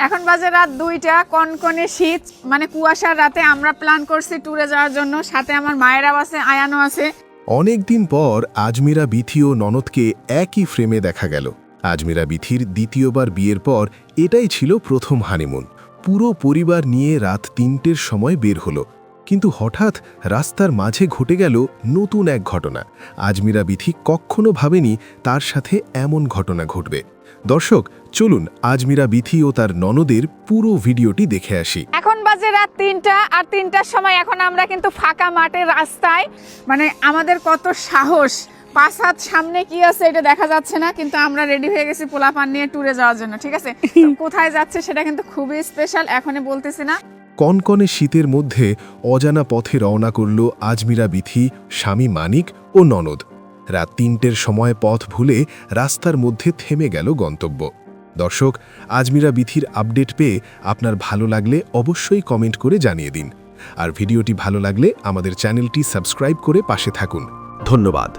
এখন বাজে রাত 2টা, কনকনে শীত, মানে কুয়াশার রাতে আমরা প্ল্যান করছি ট্যুরে যাওয়ার জন্য। সাথে আমার মায়েরাও আছে, আয়ানও আছে। অনেকদিন পর আজমিরা বিথি ও ননদকে একই ফ্রেমে দেখা গেল। আজমিরা বিথির দ্বিতীয়বার বিয়ের পর এটাই ছিল প্রথম হানিমুন। পুরো পরিবার নিয়ে রাত 3টের সময় বের হলো, কিন্তু হঠাৎ রাস্তার মাঝে ঘটে গেল নতুন এক ঘটনা। আজমিরা বিথি কখনো ভাবেনি তার সাথে এমন ঘটনা ঘটবে। দর্শক, চলুন আজমিরা বিথি ও তার ননদের পুরো ভিডিওটি দেখে আসি। এখন বাজে রাত 3টা, আর 3টার সময় এখন আমরা কিন্তু ফাঁকা মাঠে রাস্তায়, মানে আমাদের কত সাহস। 5 হাত সামনে কি আছে এটা দেখা যাচ্ছে না, কিন্তু আমরা রেডি হয়ে গেছি পোলাপান নিয়ে ট্যুরে যাওয়ার জন্য। ঠিক আছে, তো কোথায় যাচ্ছে সেটা কিন্তু খুবই স্পেশাল, এখনই বলতেছি না। কনকনে শীতের মধ্যে অজানা পথে রওনা করল আজমিরা বিথি, স্বামী মানিক ও ননদ। রাত 3টের সময় পথ ভুলে রাস্তার মধ্যে থেমে গেল গন্তব্য। দর্শক, আজমিরা বিথির আপডেট পেয়ে আপনার ভালো লাগলে অবশ্যই কমেন্ট করে জানিয়ে দিন। আর ভিডিওটি ভালো লাগলে আমাদের চ্যানেলটি সাবস্ক্রাইব করে পাশে থাকুন। ধন্যবাদ।